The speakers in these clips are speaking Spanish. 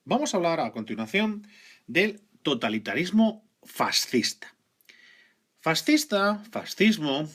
Vamos a hablar a continuación del totalitarismo fascista. Fascismo,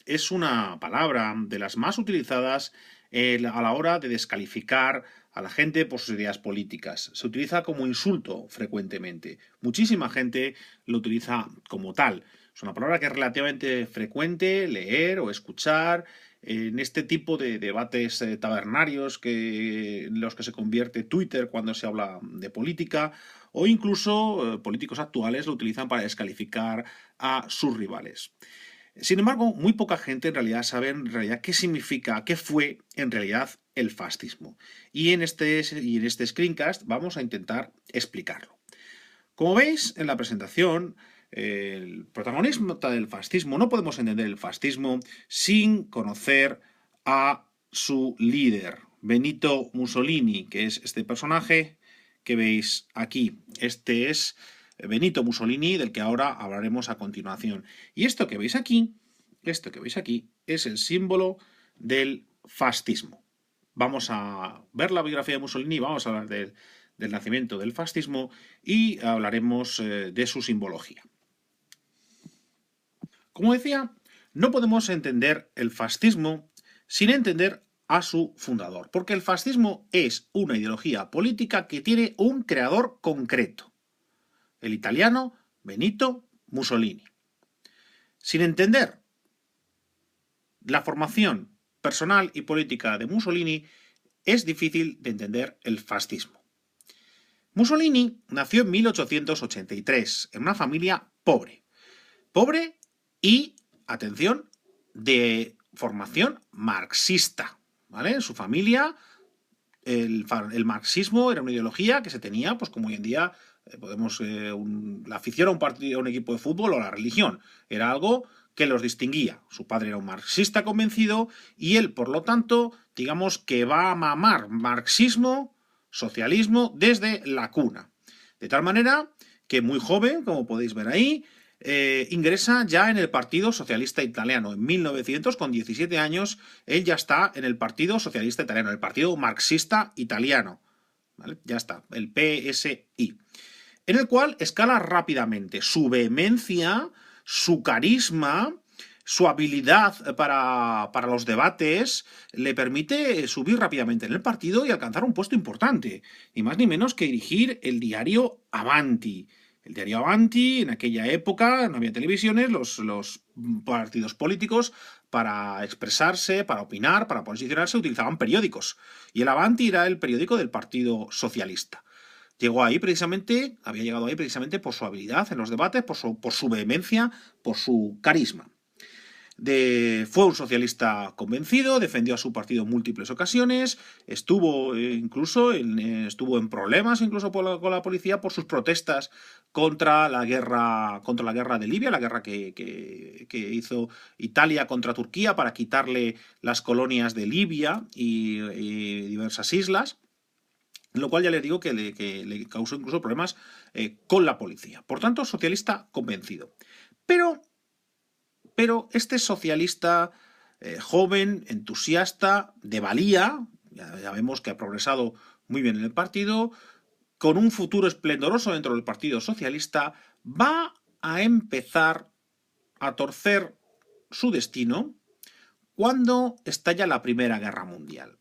es una palabra de las más utilizadas a la hora de descalificar a la gente por sus ideas políticas. Se utiliza como insulto frecuentemente. Muchísima gente lo utiliza como tal. Es una palabra que es relativamente frecuente leer o escuchar en este tipo de debates tabernarios en los que se convierte Twitter cuando se habla de política, o incluso políticos actuales lo utilizan para descalificar a sus rivales. Sin embargo, muy poca gente en realidad sabe qué significa, qué fue en realidad el fascismo. Y en este screencast vamos a intentar explicarlo. Como veis en la presentación, el protagonismo del fascismo, no podemos entender el fascismo sin conocer a su líder, Benito Mussolini, que es este personaje que veis aquí. Este es Benito Mussolini, del que ahora hablaremos a continuación. Y esto que veis aquí es el símbolo del fascismo. Vamos a ver la biografía de Mussolini, vamos a hablar del nacimiento del fascismo y hablaremos de su simbología. Como decía, no podemos entender el fascismo sin entender a su fundador, porque el fascismo es una ideología política que tiene un creador concreto, el italiano Benito Mussolini. Sin entender la formación personal y política de Mussolini, es difícil de entender el fascismo. Mussolini nació en 1883 en una familia pobre. Pobre y, atención, de formación marxista. ¿Vale? En su familia el marxismo era una ideología que se tenía, pues como hoy en día la afición a un equipo de fútbol o la religión. Era algo que los distinguía. Su padre era un marxista convencido y él, por lo tanto, digamos que va a mamar marxismo, socialismo, desde la cuna. De tal manera que muy joven, como podéis ver ahí, ingresa ya en el Partido Socialista Italiano. En 1900, con 17 años, él ya está en el Partido Socialista Italiano, el Partido Marxista Italiano. ¿Vale? Ya está, el PSI. En el cual escala rápidamente. Su vehemencia, su carisma, su habilidad para los debates le permite subir rápidamente en el partido y alcanzar un puesto importante. Ni más ni menos que dirigir el diario Avanti. El diario Avanti, en aquella época, no había televisiones, los partidos políticos, para expresarse, para opinar, para posicionarse, utilizaban periódicos. Y el Avanti era el periódico del Partido Socialista. Había llegado ahí precisamente por su habilidad en los debates, por su vehemencia, por su carisma. Fue un socialista convencido, defendió a su partido en múltiples ocasiones, estuvo en problemas incluso con la policía por sus protestas contra la guerra de Libia, la guerra que hizo Italia contra Turquía para quitarle las colonias de Libia y diversas islas. Lo cual ya les digo que le causó incluso problemas con la policía. Por tanto, socialista convencido. Pero este socialista joven, entusiasta, de valía, ya vemos que ha progresado muy bien en el partido, con un futuro esplendoroso dentro del Partido Socialista, va a empezar a torcer su destino cuando estalla la Primera Guerra Mundial.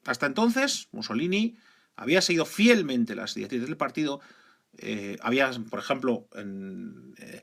Hasta entonces, Mussolini había seguido fielmente las directrices del partido. Por ejemplo,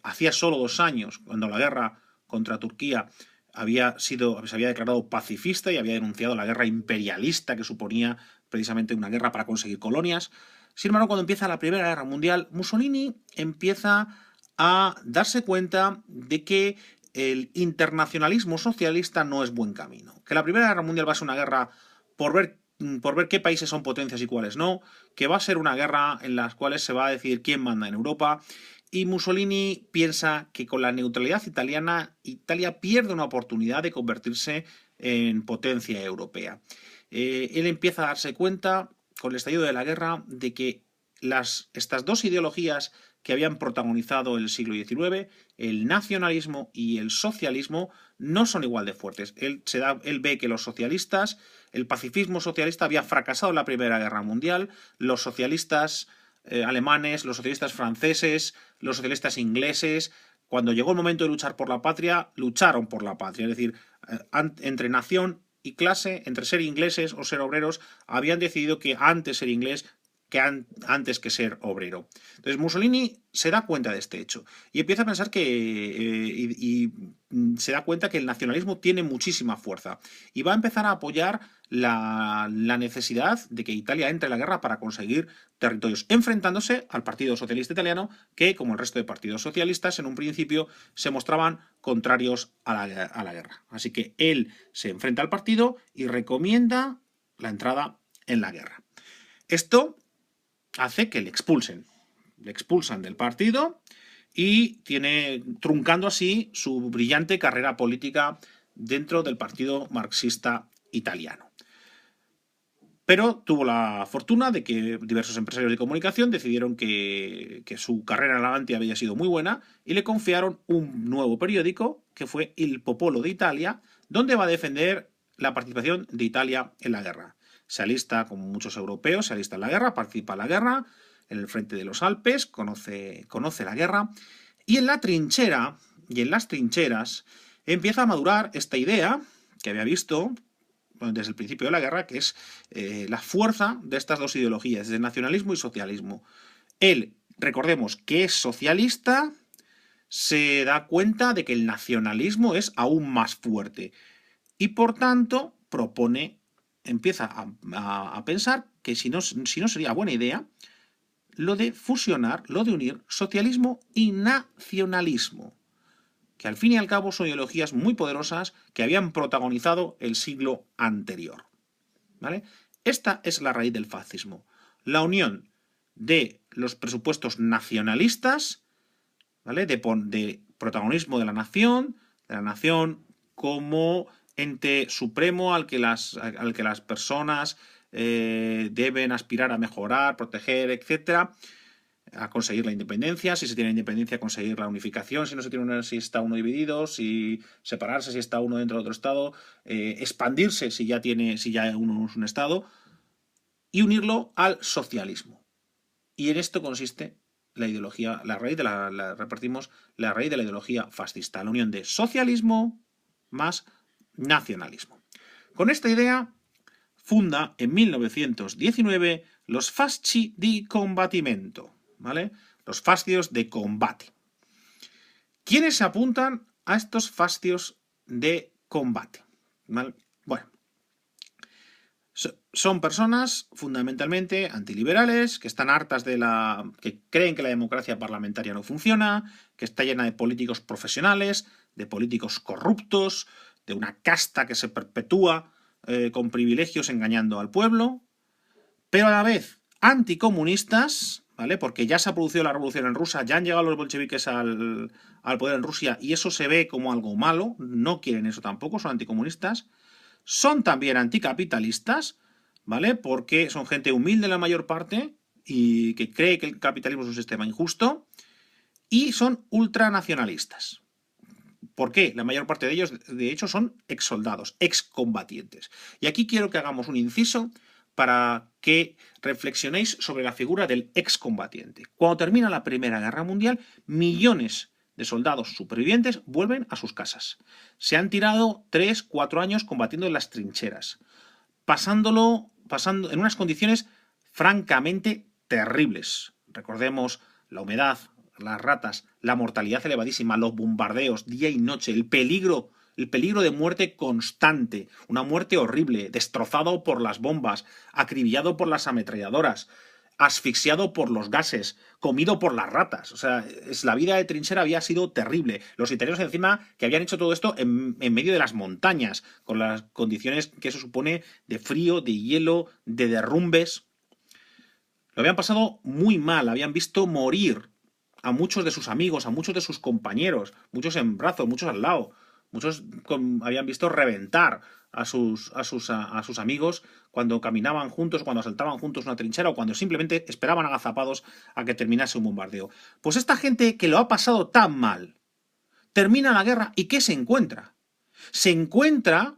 hacía solo 2 años, cuando la guerra contra Turquía se había declarado pacifista y había denunciado la guerra imperialista que suponía precisamente una guerra para conseguir colonias. Sin embargo, cuando empieza la Primera Guerra Mundial, Mussolini empieza a darse cuenta de que el internacionalismo socialista no es buen camino. Que la Primera Guerra Mundial va a ser una guerra por ver qué países son potencias y cuáles no, que va a ser una guerra en las cuales se va a decidir quién manda en Europa. Y Mussolini piensa que con la neutralidad italiana, Italia pierde una oportunidad de convertirse en potencia europea. Él empieza a darse cuenta, con el estallido de la guerra, de que estas dos ideologías que habían protagonizado el siglo XIX, el nacionalismo y el socialismo, no son igual de fuertes. Él ve que los socialistas El pacifismo socialista había fracasado en la Primera Guerra Mundial, los socialistas alemanes, los socialistas franceses, los socialistas ingleses, cuando llegó el momento de luchar por la patria, lucharon por la patria. Es decir, entre nación y clase, entre ser ingleses o ser obreros, habían decidido que antes ser inglés antes que ser obrero. Entonces Mussolini se da cuenta de este hecho y empieza a pensar que se da cuenta que el nacionalismo tiene muchísima fuerza y va a empezar a apoyar la necesidad de que Italia entre en la guerra para conseguir territorios, enfrentándose al Partido Socialista Italiano, que, como el resto de partidos socialistas, en un principio se mostraban contrarios a la guerra. Así que él se enfrenta al partido y recomienda la entrada en la guerra. Esto hace que le expulsan del partido y truncando así su brillante carrera política dentro del partido marxista italiano. Pero tuvo la fortuna de que diversos empresarios de comunicación decidieron que su carrera en adelante había sido muy buena y le confiaron un nuevo periódico que fue Il Popolo de Italia, donde va a defender la participación de Italia en la guerra. Se alista, como muchos europeos, se alista en la guerra, participa en la guerra, en el frente de los Alpes, conoce la guerra, y en la trinchera, y en las trincheras, empieza a madurar esta idea que había visto desde el principio de la guerra, que es la fuerza de estas dos ideologías, de nacionalismo y socialismo. Él, recordemos que es socialista, se da cuenta de que el nacionalismo es aún más fuerte y por tanto empieza a pensar que si no sería buena idea lo de fusionar, lo de unir socialismo y nacionalismo, que al fin y al cabo son ideologías muy poderosas que habían protagonizado el siglo anterior. ¿Vale? Esta es la raíz del fascismo, la unión de los presupuestos nacionalistas, ¿vale? de protagonismo de la nación como ente supremo al que las personas deben aspirar a mejorar, proteger, etcétera, a conseguir la independencia, si se tiene independencia, conseguir la unificación, si no se tiene si está uno dividido, si separarse, si está uno dentro de otro estado, expandirse si ya uno es un estado, y unirlo al socialismo. Y en esto consiste la ideología, la raíz de repartimos la raíz de la ideología fascista, la unión de socialismo más nacionalismo. Con esta idea funda en 1919 los Fasci di Combattimento, ¿vale? Los fascios de combate. ¿Quiénes se apuntan a estos fascios de combate? ¿Vale? Bueno, son personas fundamentalmente antiliberales, que están hartas que creen que la democracia parlamentaria no funciona, que está llena de políticos profesionales, de políticos corruptos, de una casta que se perpetúa con privilegios engañando al pueblo, pero a la vez anticomunistas, ¿vale? Porque ya se ha producido la revolución en Rusia, ya han llegado los bolcheviques al poder en Rusia y eso se ve como algo malo, no quieren eso tampoco, son anticomunistas. Son también anticapitalistas, ¿vale? Porque son gente humilde la mayor parte y que cree que el capitalismo es un sistema injusto. Y son ultranacionalistas. ¿Por qué? La mayor parte de ellos, de hecho, son exsoldados, excombatientes. Y aquí quiero que hagamos un inciso para que reflexionéis sobre la figura del excombatiente. Cuando termina la Primera Guerra Mundial, millones de soldados supervivientes vuelven a sus casas. Se han tirado 3-4 años combatiendo en las trincheras, pasando en unas condiciones francamente terribles. Recordemos la humedad, las ratas, la mortalidad elevadísima, los bombardeos día y noche, el peligro de muerte constante, una muerte horrible, destrozado por las bombas, acribillado por las ametralladoras, asfixiado por los gases, comido por las ratas. O sea, la vida de trinchera había sido terrible. Los italianos encima que habían hecho todo esto en medio de las montañas, con las condiciones que eso supone de frío, de hielo, de derrumbes. Lo habían pasado muy mal, habían visto morir a muchos de sus amigos, a muchos de sus compañeros, muchos en brazos, muchos al lado. Muchos habían visto reventar a sus amigos cuando caminaban juntos, cuando asaltaban juntos una trinchera o cuando simplemente esperaban agazapados a que terminase un bombardeo. Pues esta gente que lo ha pasado tan mal, termina la guerra y ¿qué se encuentra? Se encuentra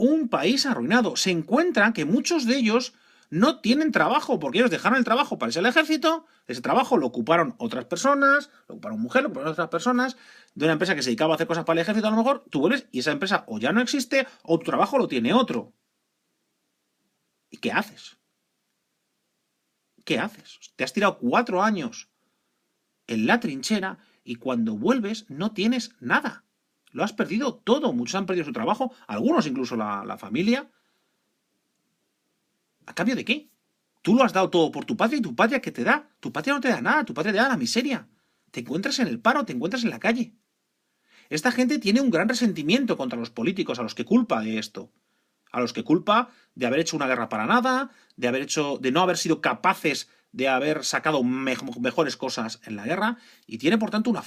un país arruinado. Se encuentran que muchos de ellos no tienen trabajo, porque ellos dejaron el trabajo para irse al ejército, ese trabajo lo ocuparon otras personas, lo ocuparon mujeres, lo ocuparon otras personas, de una empresa que se dedicaba a hacer cosas para el ejército, a lo mejor tú vuelves y esa empresa o ya no existe o tu trabajo lo tiene otro. ¿Y qué haces? ¿Qué haces? Te has tirado 4 años en la trinchera y cuando vuelves no tienes nada. Lo has perdido todo. Muchos han perdido su trabajo, algunos incluso la familia. ¿A cambio de qué? Tú lo has dado todo por tu patria y tu patria ¿qué te da? Tu patria no te da nada, tu patria te da la miseria. Te encuentras en el paro, te encuentras en la calle. Esta gente tiene un gran resentimiento contra los políticos a los que culpa de esto. A los que culpa de haber hecho una guerra para nada, de no haber sido capaces de haber sacado mejores cosas en la guerra, y tiene por tanto un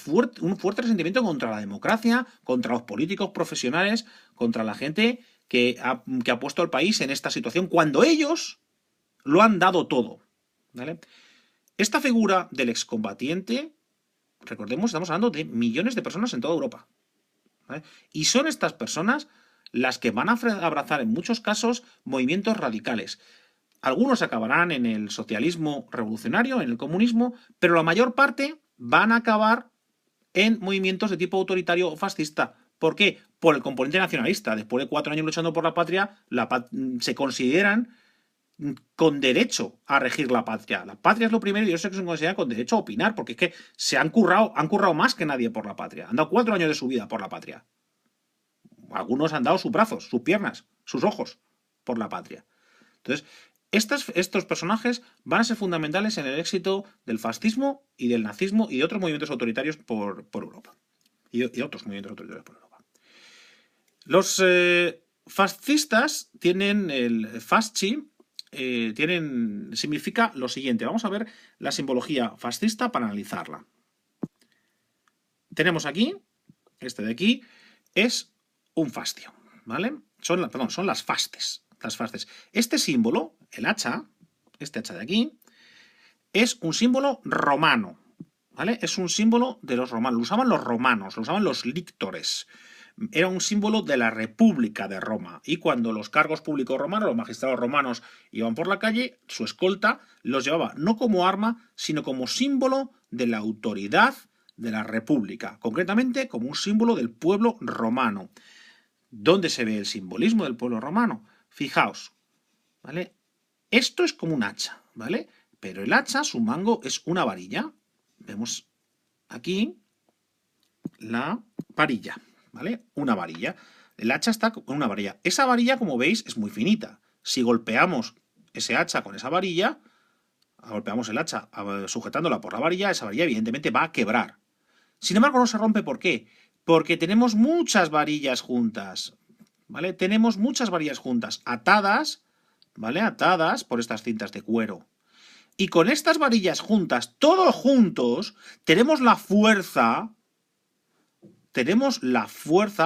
fuerte resentimiento contra la democracia, contra los políticos profesionales, contra la gente que ha puesto al país en esta situación cuando ellos lo han dado todo. ¿Vale? Esta figura del excombatiente, recordemos, estamos hablando de millones de personas en toda Europa. ¿Vale? Y son estas personas las que van a abrazar en muchos casos movimientos radicales. Algunos acabarán en el socialismo revolucionario, en el comunismo, pero la mayor parte van a acabar en movimientos de tipo autoritario o fascista. ¿Por qué? Por el componente nacionalista. Después de 4 años luchando por la patria, se consideran con derecho a regir la patria. La patria es lo primero y ellos se consideran con derecho a opinar, porque es que han currado más que nadie por la patria. Han dado 4 años de su vida por la patria. Algunos han dado sus brazos, sus piernas, sus ojos por la patria. Entonces, estos personajes van a ser fundamentales en el éxito del fascismo y del nazismo y de otros movimientos autoritarios por Europa. Y otros movimientos autoritarios por Europa. Los fascistas tienen el fasci, significa lo siguiente. Vamos a ver la simbología fascista para analizarla. Tenemos aquí, este de aquí, es un fascio, ¿vale? Son las fasces. Las fasces. Este símbolo, el hacha, este hacha de aquí, es un símbolo romano, ¿vale? Es un símbolo de los romanos. Lo usaban los romanos, lo usaban los lictores. Era un símbolo de la República de Roma. Y cuando los cargos públicos romanos, los magistrados romanos, iban por la calle, su escolta los llevaba no como arma, sino como símbolo de la autoridad de la República. Concretamente, como un símbolo del pueblo romano. ¿Dónde se ve el simbolismo del pueblo romano? Fijaos, ¿vale? Esto es como un hacha, ¿vale? Pero el hacha, su mango, es una varilla. Vemos aquí la varilla, ¿vale? Una varilla. El hacha está con una varilla. Esa varilla, como veis, es muy finita. Si golpeamos ese hacha con esa varilla, golpeamos el hacha sujetándola por la varilla, esa varilla evidentemente va a quebrar. Sin embargo, no se rompe. ¿Por qué? Porque tenemos muchas varillas juntas, ¿vale? Tenemos muchas varillas juntas, atadas, ¿vale? Atadas por estas cintas de cuero. Y con estas varillas juntas, todos juntos, tenemos la fuerza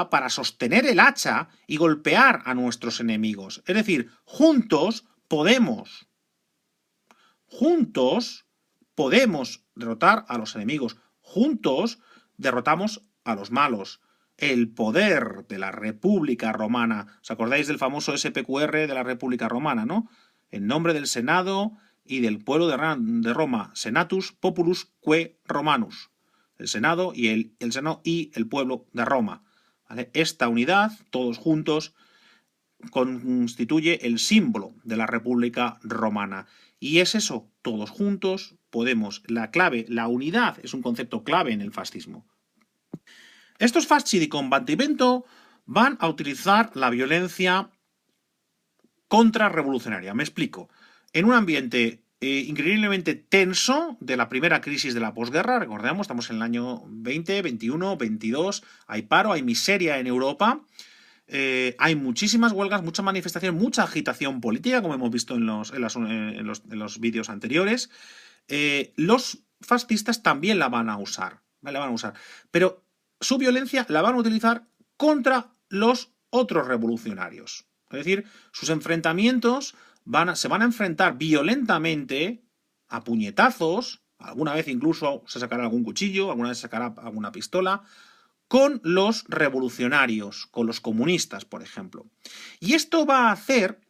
para sostener el hacha y golpear a nuestros enemigos. Es decir, juntos podemos derrotar a los enemigos. Juntos derrotamos a los malos. El poder de la República Romana. ¿Os acordáis del famoso SPQR de la República Romana, no? En nombre del Senado y del pueblo de Roma. Senatus Populus Que Romanus. El Senado y el pueblo de Roma. ¿Vale? Esta unidad, todos juntos, constituye el símbolo de la República Romana. Y es eso, todos juntos podemos. La clave, la unidad, es un concepto clave en el fascismo. Estos fasci di combattimento van a utilizar la violencia contrarrevolucionaria. Me explico. En un ambiente increíblemente tenso de la primera crisis de la posguerra, recordemos, estamos en el año 20, 21, 22, hay paro, hay miseria en Europa. Hay muchísimas huelgas, mucha manifestación, mucha agitación política, como hemos visto en los vídeos anteriores. Los fascistas también la van a usar, ¿vale? La van a usar. Pero su violencia la van a utilizar contra los otros revolucionarios. Es decir, sus enfrentamientos se van a enfrentar violentamente, a puñetazos, alguna vez incluso se sacará algún cuchillo, alguna vez se sacará alguna pistola, con los revolucionarios, con los comunistas, por ejemplo. Y esto va a hacer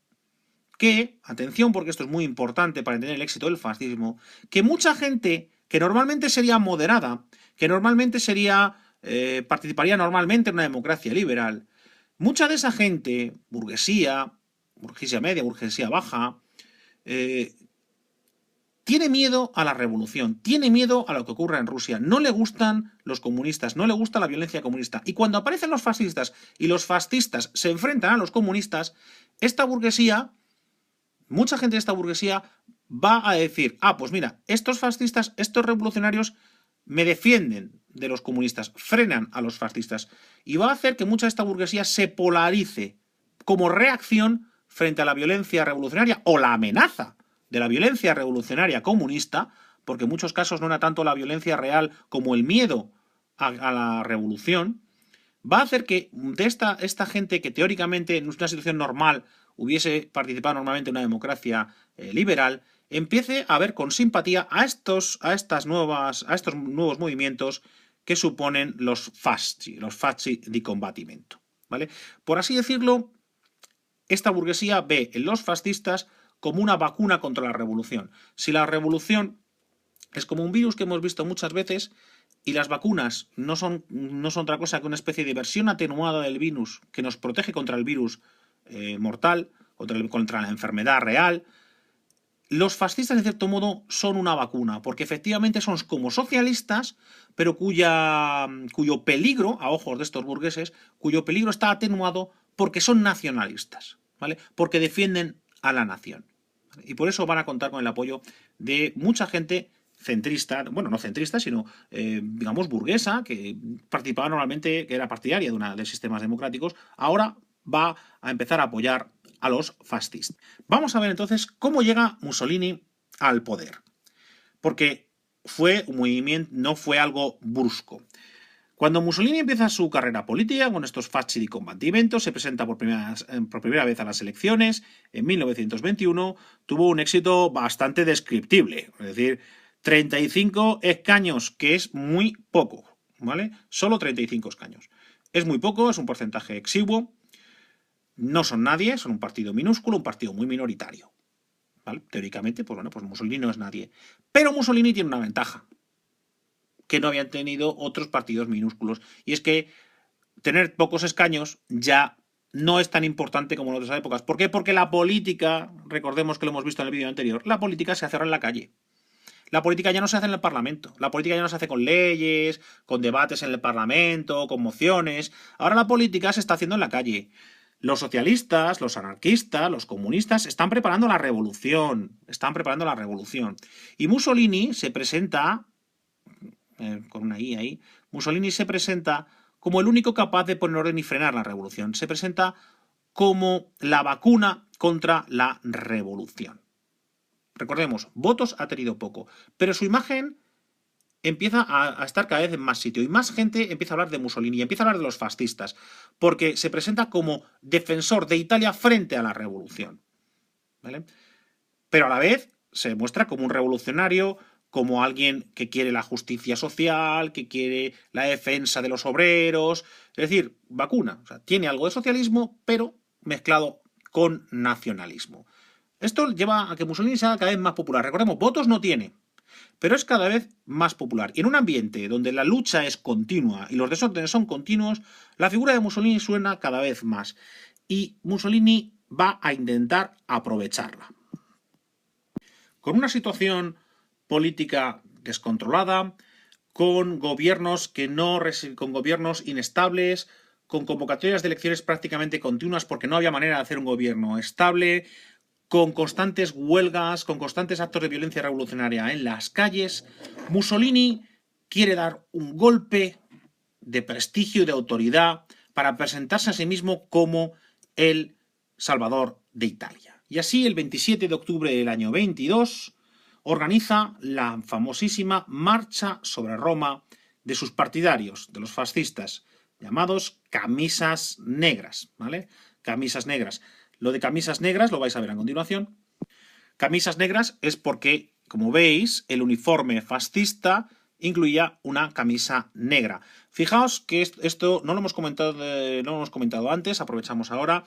que, atención porque esto es muy importante para entender el éxito del fascismo, que mucha gente que normalmente sería moderada, que normalmente participaría normalmente en una democracia liberal, mucha de esa gente, burguesía media, burguesía baja, tiene miedo a la revolución, tiene miedo a lo que ocurre en Rusia, no le gustan los comunistas, no le gusta la violencia comunista. Y cuando aparecen los fascistas y los fascistas se enfrentan a los comunistas, esta burguesía, mucha gente de esta burguesía va a decir, pues mira, estos fascistas, estos revolucionarios me defienden de los comunistas, frenan a los fascistas. Y va a hacer que mucha de esta burguesía se polarice como reacción frente a la violencia revolucionaria o la amenaza de la violencia revolucionaria comunista, porque en muchos casos no era tanto la violencia real como el miedo a la revolución, va a hacer que de esta gente que teóricamente en una situación normal hubiese participado normalmente en una democracia liberal, empiece a ver con simpatía a estos nuevos movimientos que suponen los fasci di combattimento, ¿vale? Por así decirlo, esta burguesía ve en los fascistas como una vacuna contra la revolución. Si la revolución es como un virus que hemos visto muchas veces y las vacunas no son otra cosa que una especie de versión atenuada del virus que nos protege contra el virus mortal, contra la enfermedad real, los fascistas, en cierto modo, son una vacuna, porque efectivamente son como socialistas, pero cuyo peligro, a ojos de estos burgueses, cuyo peligro está atenuado porque son nacionalistas, ¿vale? Porque defienden a la nación. Y por eso van a contar con el apoyo de mucha gente centrista, bueno, no centrista, sino, digamos, burguesa, que participaba normalmente, que era partidaria de sistemas democráticos, ahora va a empezar a apoyar a los fascistas. Vamos a ver entonces cómo llega Mussolini al poder. Porque fue un movimiento, no fue algo brusco. Cuando Mussolini empieza su carrera política con estos fasci di combattimento, se presenta por primera vez a las elecciones en 1921, tuvo un éxito bastante descriptible, es decir, 35 escaños, que es muy poco, ¿vale? Solo 35 escaños. Es muy poco, es un porcentaje exiguo, no son nadie, son un partido minúsculo, un partido muy minoritario, ¿vale? Teóricamente, pues bueno, pues Mussolini no es nadie. Pero Mussolini tiene una ventaja que no habían tenido otros partidos minúsculos. Y es que tener pocos escaños ya no es tan importante como en otras épocas. ¿Por qué? Porque la política, recordemos que lo hemos visto en el vídeo anterior, la política se hace ahora en la calle. La política ya no se hace en el Parlamento. La política ya no se hace con leyes, con debates en el Parlamento, con mociones. Ahora la política se está haciendo en la calle. Los socialistas, los anarquistas, los comunistas están preparando la revolución. Están preparando la revolución. Y Mussolini se presenta con una I ahí, Mussolini se presenta como el único capaz de poner orden y frenar la revolución. Se presenta como la vacuna contra la revolución. Recordemos, votos ha tenido poco, pero su imagen empieza a estar cada vez en más sitio y más gente empieza a hablar de Mussolini y empieza a hablar de los fascistas, porque se presenta como defensor de Italia frente a la revolución, ¿vale? Pero a la vez se muestra como un revolucionario, como alguien que quiere la justicia social, que quiere la defensa de los obreros, es decir, vacuna, o sea, tiene algo de socialismo, pero mezclado con nacionalismo. Esto lleva a que Mussolini sea cada vez más popular. Recordemos, votos no tiene, pero es cada vez más popular. Y en un ambiente donde la lucha es continua y los desórdenes son continuos, la figura de Mussolini suena cada vez más. Y Mussolini va a intentar aprovecharla. Con una situación política descontrolada, con gobiernos con gobiernos inestables, con convocatorias de elecciones prácticamente continuas porque no había manera de hacer un gobierno estable, con constantes huelgas, con constantes actos de violencia revolucionaria en las calles, Mussolini quiere dar un golpe de prestigio y de autoridad para presentarse a sí mismo como el Salvador de Italia. Y así, el 27 de octubre del año 22, organiza la famosísima Marcha sobre Roma de sus partidarios, de los fascistas, llamados camisas negras, ¿vale? Camisas negras. Lo de camisas negras lo vais a ver a continuación. Camisas negras es porque, como veis, el uniforme fascista incluía una camisa negra. Fijaos que esto no lo hemos comentado antes, aprovechamos ahora.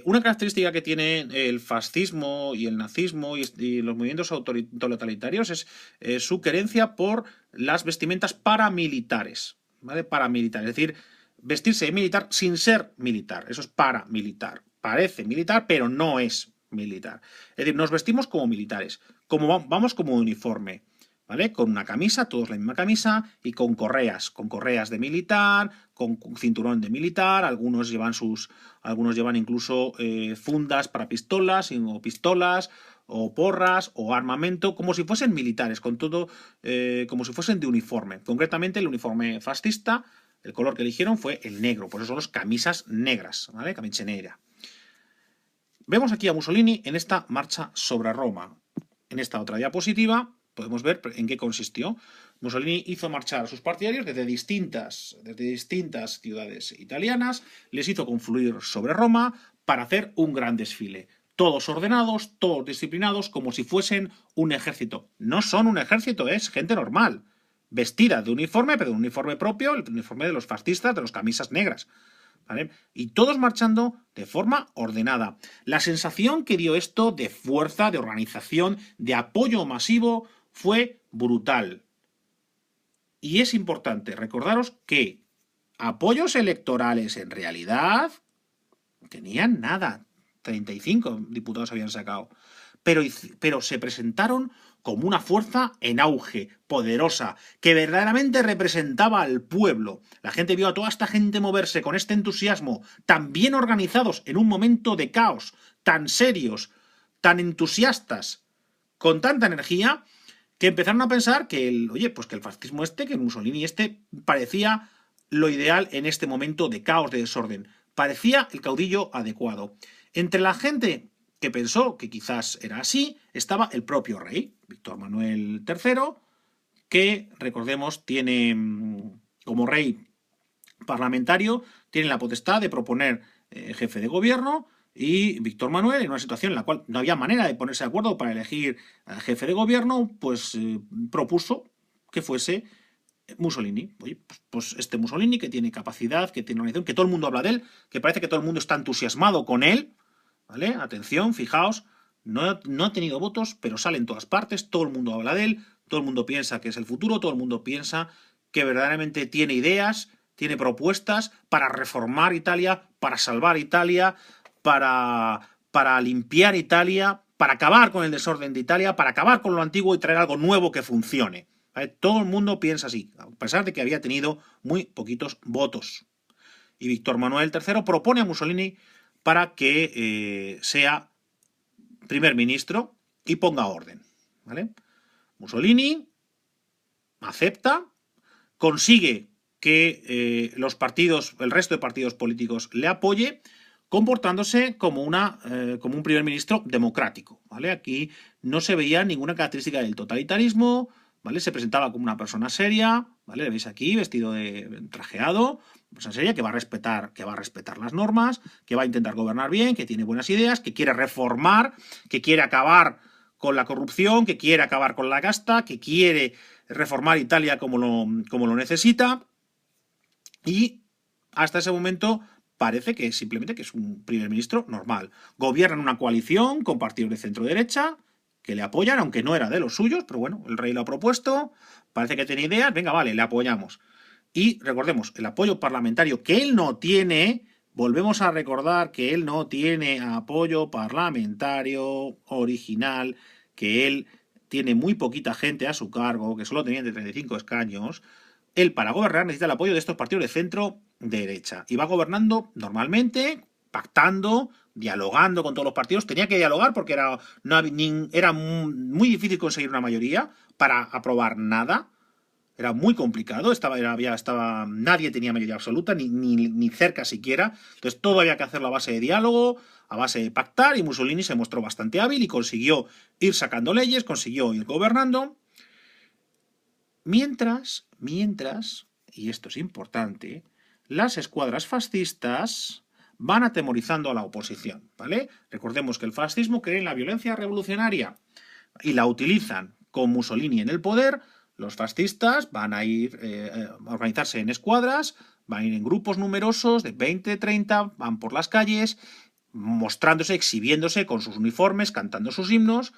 Una característica que tiene el fascismo y el nazismo y los movimientos totalitarios es su querencia por las vestimentas paramilitares, ¿vale? Paramilitares, es decir, vestirse de militar sin ser militar, eso es paramilitar. Parece militar, pero no es militar. Es decir, nos vestimos como militares, vamos como uniforme, ¿vale? Con una camisa, todos la misma camisa, y con correas de militar, con cinturón de militar, algunos llevan incluso fundas para pistolas, o pistolas, o porras, o armamento, como si fuesen militares, con todo, como si fuesen de uniforme. Concretamente, el uniforme fascista, el color que eligieron fue el negro, por eso son las camisas negras, ¿vale? Camisa negra. Vemos aquí a Mussolini en esta marcha sobre Roma. En esta otra diapositiva podemos ver en qué consistió. Mussolini hizo marchar a sus partidarios desde distintas ciudades italianas, les hizo confluir sobre Roma para hacer un gran desfile. Todos ordenados, todos disciplinados, como si fuesen un ejército. No son un ejército, es gente normal, vestida de uniforme, pero de un uniforme propio, el uniforme de los fascistas, de los camisas negras. ¿Vale? Y todos marchando de forma ordenada. La sensación que dio esto de fuerza, de organización, de apoyo masivo fue brutal. Y es importante recordaros que apoyos electorales en realidad tenían nada. 35 diputados habían sacado. Pero se presentaron como una fuerza en auge, poderosa, que verdaderamente representaba al pueblo. La gente vio a toda esta gente moverse con este entusiasmo, tan bien organizados en un momento de caos, tan serios, tan entusiastas, con tanta energía, que empezaron a pensar que que el fascismo que el Mussolini parecía lo ideal en este momento de caos, de desorden. Parecía el caudillo adecuado. Entre la gente que pensó que quizás era así, estaba el propio rey, Víctor Manuel III, que, recordemos, tiene como rey parlamentario, tiene la potestad de proponer jefe de gobierno, y Víctor Manuel, en una situación en la cual no había manera de ponerse de acuerdo para elegir al jefe de gobierno, pues propuso que fuese Mussolini. Oye, pues este Mussolini que tiene capacidad, que tiene organización, que todo el mundo habla de él, que parece que todo el mundo está entusiasmado con él, ¿vale? Atención, fijaos, no ha tenido votos, pero sale en todas partes, todo el mundo habla de él, todo el mundo piensa que es el futuro, todo el mundo piensa que verdaderamente tiene ideas, tiene propuestas para reformar Italia, para salvar Italia, para limpiar Italia, para acabar con el desorden de Italia, para acabar con lo antiguo y traer algo nuevo que funcione. ¿Vale? Todo el mundo piensa así, a pesar de que había tenido muy poquitos votos. Y Víctor Manuel III propone a Mussolini para que sea primer ministro y ponga orden. ¿Vale? Mussolini acepta, consigue que el resto de partidos políticos le apoye, comportándose como un primer ministro democrático. ¿Vale? Aquí no se veía ninguna característica del totalitarismo, ¿vale? Se presentaba como una persona seria, ¿vale? Le veis aquí, vestido de trajeado, una persona seria que va a respetar las normas, que va a intentar gobernar bien, que tiene buenas ideas, que quiere reformar, que quiere acabar con la corrupción, que quiere acabar con la casta, que quiere reformar Italia como lo necesita, y hasta ese momento parece que simplemente que es un primer ministro normal. Gobierna en una coalición con partidos de centro-derecha que le apoyan, aunque no era de los suyos, pero bueno, el rey lo ha propuesto, parece que tiene ideas, venga, vale, le apoyamos. Y recordemos, el apoyo parlamentario que él no tiene, volvemos a recordar que él no tiene apoyo parlamentario original, que él tiene muy poquita gente a su cargo, que solo tenía entre 35 escaños. Él, para gobernar, necesita el apoyo de estos partidos de centro-derecha. Y va gobernando normalmente, pactando, dialogando con todos los partidos. Tenía que dialogar porque era muy difícil conseguir una mayoría para aprobar nada. Era muy complicado, nadie tenía mayoría absoluta, ni cerca siquiera. Entonces todo había que hacerlo a base de diálogo, a base de pactar, y Mussolini se mostró bastante hábil y consiguió ir sacando leyes, consiguió ir gobernando. Mientras, y esto es importante, las escuadras fascistas van atemorizando a la oposición, ¿vale? Recordemos que el fascismo cree en la violencia revolucionaria y la utilizan con Mussolini en el poder, Los fascistas van a ir a organizarse en escuadras, van a ir en grupos numerosos de 20, 30, van por las calles, mostrándose, exhibiéndose con sus uniformes, cantando sus himnos,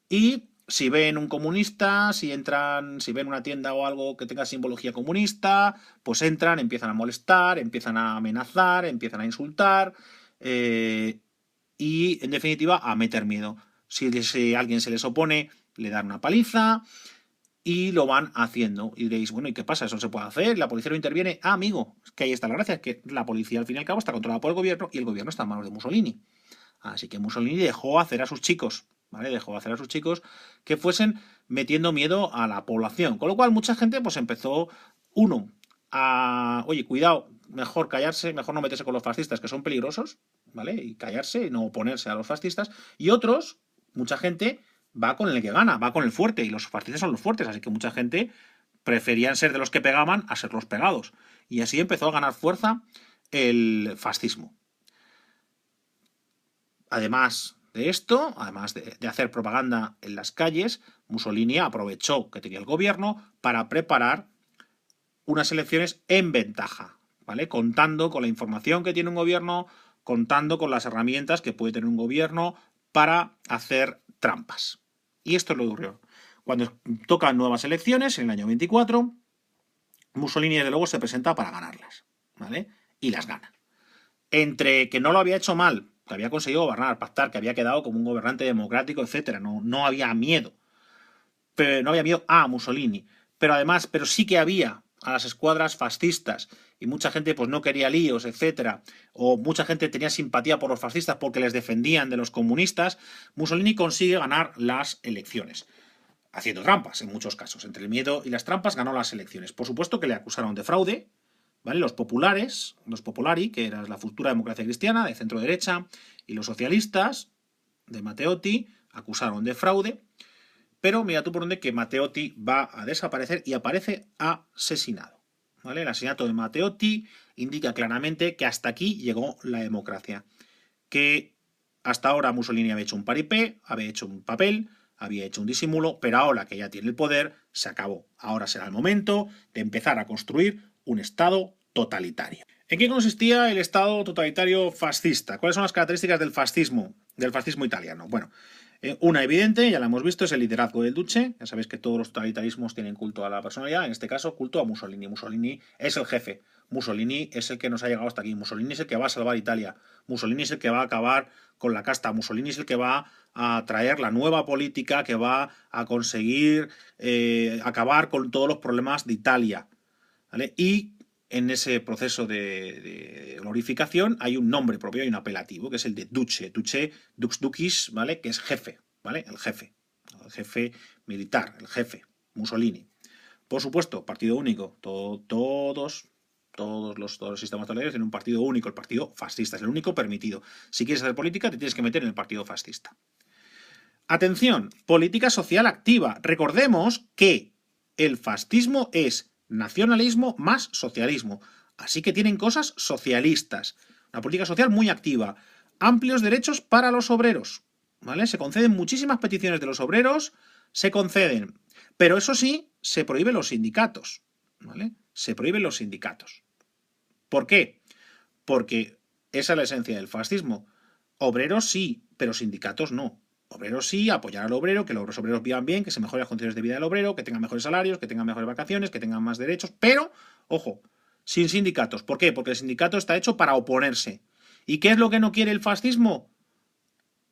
y si ven un comunista, si ven una tienda o algo que tenga simbología comunista, pues entran, empiezan a molestar, empiezan a amenazar, empiezan a insultar, y en definitiva a meter miedo. Si alguien se les opone, le dan una paliza, y lo van haciendo. Y diréis, bueno, ¿y qué pasa? ¿Eso no se puede hacer? ¿La policía no interviene? Ah, amigo, es que ahí está la gracia, que la policía al fin y al cabo está controlada por el gobierno y el gobierno está en manos de Mussolini. Así que Mussolini dejó hacer a sus chicos, ¿vale? Dejó hacer a sus chicos que fuesen metiendo miedo a la población. Con lo cual mucha gente pues empezó, oye, cuidado, mejor callarse, mejor no meterse con los fascistas que son peligrosos, ¿vale? Y callarse y no oponerse a los fascistas. Y otros, mucha gente va con el que gana, va con el fuerte, y los fascistas son los fuertes, así que mucha gente preferían ser de los que pegaban a ser los pegados. Y así empezó a ganar fuerza el fascismo. Además de esto, además de hacer propaganda en las calles, Mussolini aprovechó que tenía el gobierno para preparar unas elecciones en ventaja, ¿vale? Contando con la información que tiene un gobierno, contando con las herramientas que puede tener un gobierno para hacer trampas. Y esto es lo que ocurrió. Cuando tocan nuevas elecciones, en el año 24, Mussolini desde luego se presenta para ganarlas, ¿vale? Y las gana. Entre que no lo había hecho mal, que había conseguido gobernar, pactar, que había quedado como un gobernante democrático, etcétera, no había miedo. Pero no había miedo a Mussolini. Pero sí que había a las escuadras fascistas, y mucha gente pues no quería líos, etcétera, o mucha gente tenía simpatía por los fascistas porque les defendían de los comunistas. Mussolini consigue ganar las elecciones, haciendo trampas en muchos casos. Entre el miedo y las trampas ganó las elecciones. Por supuesto que le acusaron de fraude, ¿vale? Los populares, los popolari, que era la futura democracia cristiana de centro derecha, y los socialistas de Matteotti acusaron de fraude. Pero mira tú por dónde que Matteotti va a desaparecer y aparece asesinado, ¿vale? El asesinato de Matteotti indica claramente que hasta aquí llegó la democracia. Que hasta ahora Mussolini había hecho un paripé, había hecho un papel, había hecho un disimulo, pero ahora que ya tiene el poder, se acabó. Ahora será el momento de empezar a construir un Estado totalitario. ¿En qué consistía el Estado totalitario fascista? ¿Cuáles son las características del fascismo italiano? Bueno, una evidente, ya la hemos visto, es el liderazgo del Duce. Ya sabéis que todos los totalitarismos tienen culto a la personalidad, en este caso culto a Mussolini. Mussolini es el jefe, Mussolini es el que nos ha llegado hasta aquí, Mussolini es el que va a salvar Italia, Mussolini es el que va a acabar con la casta, Mussolini es el que va a traer la nueva política que va a conseguir acabar con todos los problemas de Italia, ¿vale? Y en ese proceso de glorificación hay un nombre propio, hay un apelativo, que es el de Duce, Dux Ducis, ¿vale? Que es jefe, ¿vale? El jefe militar, el jefe, Mussolini. Por supuesto, partido único, todos los sistemas totalitarios tienen un partido único, el partido fascista, es el único permitido. Si quieres hacer política, te tienes que meter en el partido fascista. Atención, política social activa. Recordemos que el fascismo es nacionalismo más socialismo. Así que tienen cosas socialistas. Una política social muy activa. Amplios derechos para los obreros, ¿vale? Se conceden muchísimas peticiones de los obreros, se conceden. Pero eso sí, se prohíben los sindicatos, ¿vale? Se prohíben los sindicatos. ¿Por qué? Porque esa es la esencia del fascismo. Obreros sí, pero sindicatos no. Obreros sí, apoyar al obrero, que los obreros vivan bien, que se mejoren las condiciones de vida del obrero, que tengan mejores salarios, que tengan mejores vacaciones, que tengan más derechos, pero, ojo, sin sindicatos. ¿Por qué? Porque el sindicato está hecho para oponerse. ¿Y qué es lo que no quiere el fascismo?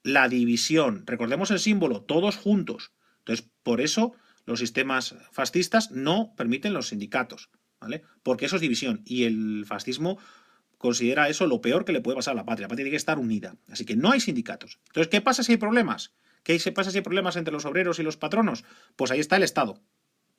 La división. Recordemos el símbolo, todos juntos. Entonces, por eso los sistemas fascistas no permiten los sindicatos, ¿vale? Porque eso es división. Y el fascismo considera eso lo peor que le puede pasar a la patria. La patria tiene que estar unida. Así que no hay sindicatos. Entonces, ¿qué pasa si hay problemas? ¿Qué pasa si hay problemas entre los obreros y los patronos? Pues ahí está el Estado.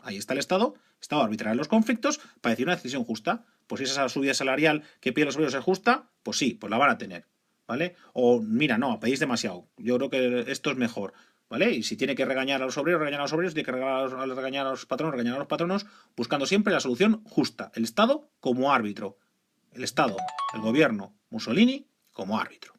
Ahí está el Estado a arbitrar los conflictos para decir una decisión justa. Pues si esa subida salarial que piden los obreros es justa, pues sí, pues la van a tener, ¿vale? O mira, no, pedís demasiado. Yo creo que esto es mejor, ¿vale? Y si tiene que regañar a los obreros, regañar a los obreros, tiene que regañar a los patronos, regañar a los patronos, buscando siempre la solución justa. El Estado como árbitro. El Estado, el gobierno, Mussolini como árbitro.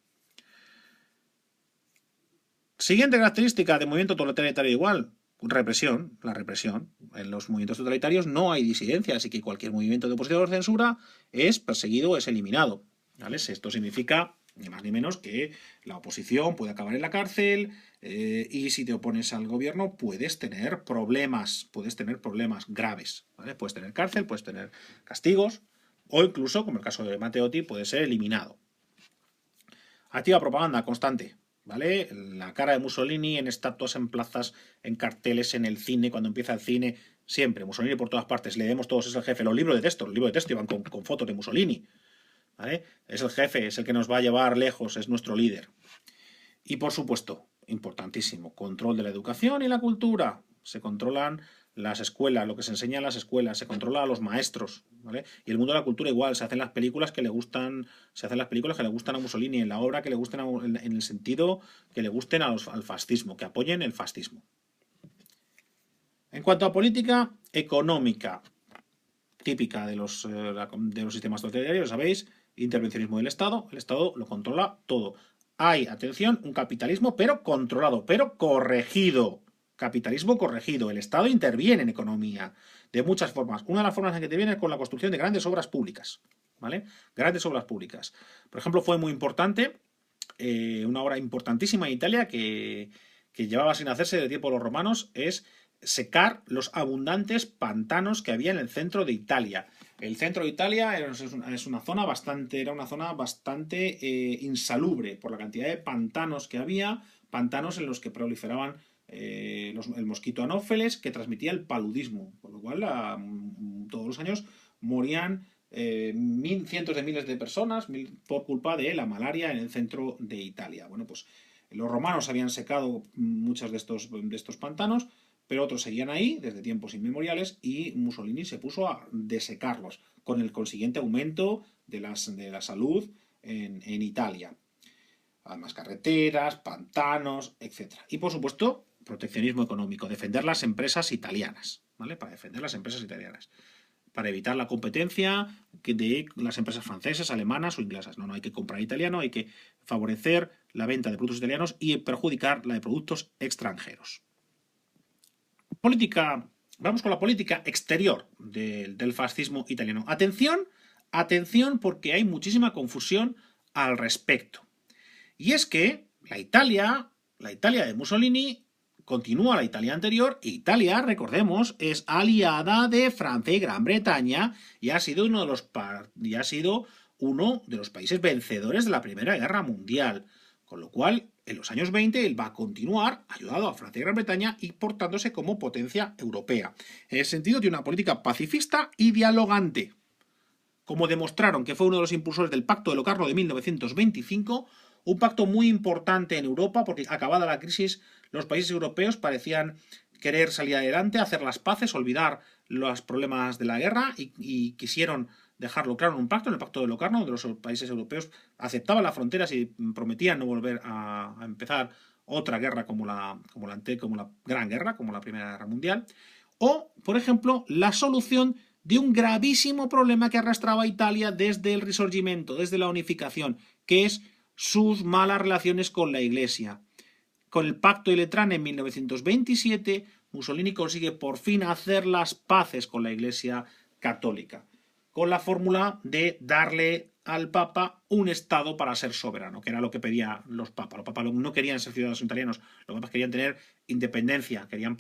Siguiente característica de movimiento totalitario igual. represión, la represión. En los movimientos totalitarios no hay disidencia, así que cualquier movimiento de oposición o censura es perseguido, es eliminado. ¿Vale? Esto significa, ni más ni menos, que la oposición puede acabar en la cárcel y si te opones al gobierno puedes tener problemas graves. ¿Vale? Puedes tener cárcel, puedes tener castigos o incluso, como el caso de Matteotti, puede ser eliminado. Activa propaganda constante. ¿Vale? La cara de Mussolini en estatuas, en plazas, en carteles, en el cine, cuando empieza el cine, siempre. Mussolini por todas partes. Leemos todos, es el jefe. Los libros de texto iban con fotos de Mussolini. ¿Vale? Es el jefe, es el que nos va a llevar lejos, es nuestro líder. Y por supuesto, importantísimo, control de la educación y la cultura. Se controlan las escuelas, lo que se enseña en las escuelas, se controla a los maestros, ¿vale? Y el mundo de la cultura igual, se hacen las películas que le gustan, a Mussolini, en la obra que le gusten en el sentido que le gusten al fascismo, que apoyen el fascismo. En cuanto a política económica, típica de los sistemas totalitarios, ¿sabéis? Intervencionismo del Estado, el Estado lo controla todo. Hay, atención, un capitalismo pero controlado, pero corregido. Capitalismo corregido. El Estado interviene en economía de muchas formas. Una de las formas en que interviene es con la construcción de grandes obras públicas. ¿Vale? Grandes obras públicas. Por ejemplo, fue muy importante, una obra importantísima en Italia que llevaba sin hacerse desde tiempo de los romanos, es secar los abundantes pantanos que había en el centro de Italia. El centro de Italia era una zona bastante insalubre por la cantidad de pantanos que había, pantanos en los que proliferaban el mosquito anófeles que transmitía el paludismo, por lo cual todos los años morían cientos de miles de personas por culpa de la malaria en el centro de Italia. Bueno, pues los romanos habían secado muchos de estos pantanos, pero otros seguían ahí desde tiempos inmemoriales y Mussolini se puso a desecarlos, con el consiguiente aumento de la salud en Italia. Además, carreteras, pantanos, etc. Y por supuesto, proteccionismo económico, defender las empresas italianas, ¿vale? Para defender las empresas italianas, para evitar la competencia de las empresas francesas, alemanas o inglesas. No hay que comprar italiano, hay que favorecer la venta de productos italianos y perjudicar la de productos extranjeros. Vamos con la política exterior del fascismo italiano. Atención porque hay muchísima confusión al respecto. Y es que la Italia de Mussolini continúa la Italia anterior. Italia, recordemos, es aliada de Francia y Gran Bretaña y ha sido uno de los países vencedores de la Primera Guerra Mundial. Con lo cual, en los años 20, él va a continuar ayudado a Francia y Gran Bretaña y portándose como potencia europea. En ese sentido, tiene una política pacifista y dialogante. Como demostraron que fue uno de los impulsores del Pacto de Locarno de 1925, un pacto muy importante en Europa, porque acabada la crisis, los países europeos parecían querer salir adelante, hacer las paces, olvidar los problemas de la guerra y quisieron dejarlo claro en un pacto, en el Pacto de Locarno, donde los países europeos aceptaban las fronteras y prometían no volver a empezar otra guerra como la Gran Guerra, como la Primera Guerra Mundial. O, por ejemplo, la solución de un gravísimo problema que arrastraba a Italia desde el Risorgimento, desde la unificación, que es sus malas relaciones con la Iglesia. Con el Pacto de Letrán en 1927, Mussolini consigue por fin hacer las paces con la Iglesia católica, con la fórmula de darle al Papa un Estado para ser soberano, que era lo que pedían los papas. Los papas no querían ser ciudadanos italianos, los papas querían tener independencia, querían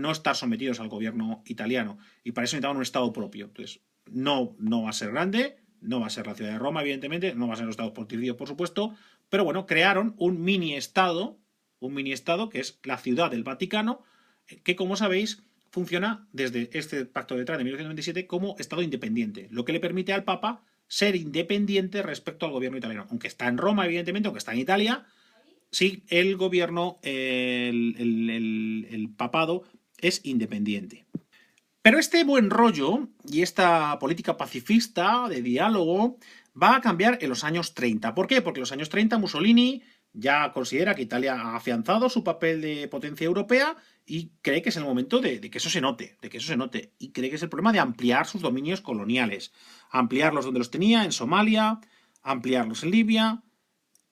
no estar sometidos al gobierno italiano, y para eso necesitaban un Estado propio. Entonces, no va a ser grande, no va a ser la ciudad de Roma, evidentemente, no va a ser los Estados pontificios, por supuesto, pero bueno, crearon un mini estado que es la Ciudad del Vaticano, que, como sabéis, funciona desde este Pacto de Letrán de 1927 como Estado independiente, lo que le permite al Papa ser independiente respecto al gobierno italiano. Aunque está en Roma, evidentemente, aunque está en Italia, sí, el gobierno, el papado, es independiente. Pero este buen rollo y esta política pacifista de diálogo va a cambiar en los años 30. ¿Por qué? Porque en los años 30 Mussolini ya considera que Italia ha afianzado su papel de potencia europea y cree que es el momento de que eso se note, y cree que es el problema de ampliar sus dominios coloniales, ampliarlos donde los tenía, en Somalia, ampliarlos en Libia,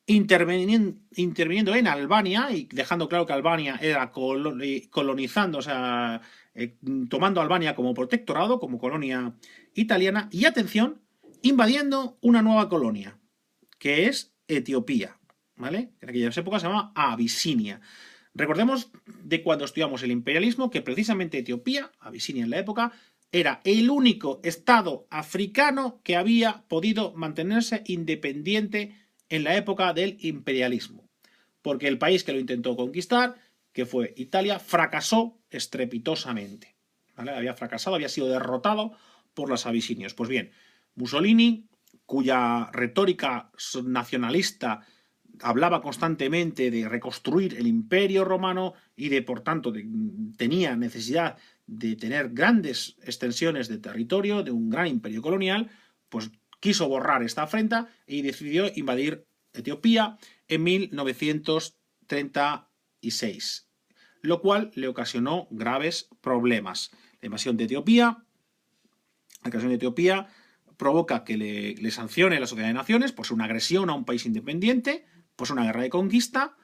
interviniendo en Albania y dejando claro que Albania era colonizando, o sea, tomando Albania como protectorado, como colonia italiana, y atención, invadiendo una nueva colonia, que es Etiopía, ¿vale? En aquellas épocas se llamaba Abisinia. Recordemos de cuando estudiamos el imperialismo que precisamente Etiopía, Abisinia en la época, era el único estado africano que había podido mantenerse independiente en la época del imperialismo. Porque el país que lo intentó conquistar, que fue Italia, fracasó estrepitosamente. ¿Vale? Había fracasado, había sido derrotado por los abisinios. Pues bien, Mussolini, cuya retórica nacionalista hablaba constantemente de reconstruir el imperio romano y de, por tanto, tenía necesidad de tener grandes extensiones de territorio, de un gran imperio colonial, pues quiso borrar esta afrenta y decidió invadir Etiopía en 1936, lo cual le ocasionó graves problemas. La invasión de Etiopía, provoca que le sancione la Sociedad de Naciones por ser una agresión a un país independiente, pues una guerra de conquista.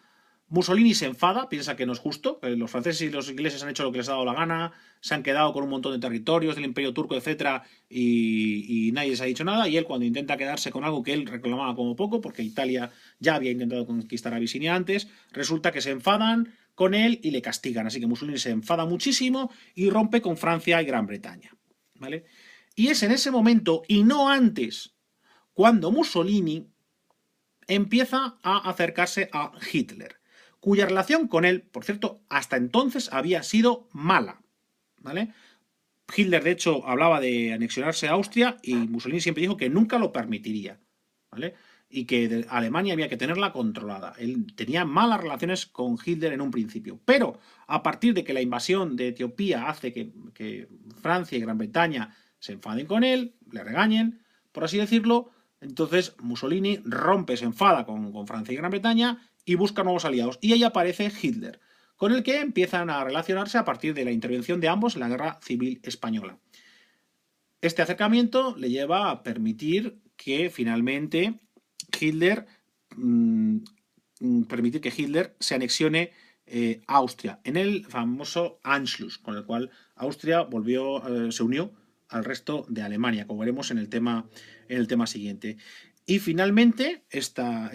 Mussolini se enfada, piensa que no es justo, que los franceses y los ingleses han hecho lo que les ha dado la gana, se han quedado con un montón de territorios del Imperio Turco, etc., y nadie les ha dicho nada, y él cuando intenta quedarse con algo que él reclamaba como poco, porque Italia ya había intentado conquistar Abisinia antes, resulta que se enfadan con él y le castigan, así que Mussolini se enfada muchísimo y rompe con Francia y Gran Bretaña, ¿vale? Y es en ese momento, y no antes, cuando Mussolini empieza a acercarse a Hitler, cuya relación con él, por cierto, hasta entonces había sido mala, ¿vale? Hitler, de hecho, hablaba de anexionarse a Austria y Mussolini siempre dijo que nunca lo permitiría, ¿vale? Y que Alemania había que tenerla controlada. Él tenía malas relaciones con Hitler en un principio, pero a partir de que la invasión de Etiopía hace que Francia y Gran Bretaña se enfaden con él, le regañen, por así decirlo, entonces Mussolini rompe, se enfada con Francia y Gran Bretaña y busca nuevos aliados. Y ahí aparece Hitler, con el que empiezan a relacionarse a partir de la intervención de ambos en la Guerra Civil Española. Este acercamiento le lleva a permitir que finalmente Hitler se anexione Austria en el famoso Anschluss, con el cual Austria se unió al resto de Alemania, como veremos en el tema siguiente. Y finalmente, esta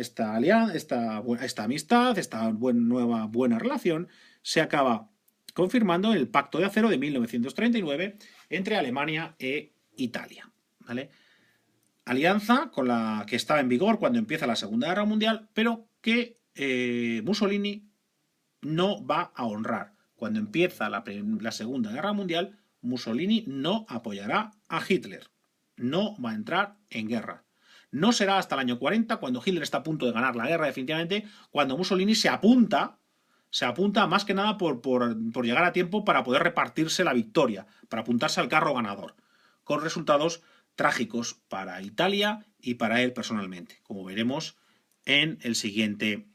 amistad, esta buena relación, se acaba confirmando en el Pacto de Acero de 1939 entre Alemania e Italia, ¿vale? Alianza con la que estaba en vigor cuando empieza la Segunda Guerra Mundial, pero que Mussolini no va a honrar. Cuando empieza la Segunda Guerra Mundial, Mussolini no apoyará a Hitler. No va a entrar en guerra. No será hasta el año 40, cuando Hitler está a punto de ganar la guerra definitivamente, cuando Mussolini se apunta más que nada por llegar a tiempo para poder repartirse la victoria, para apuntarse al carro ganador, con resultados trágicos para Italia y para él personalmente, como veremos en el siguiente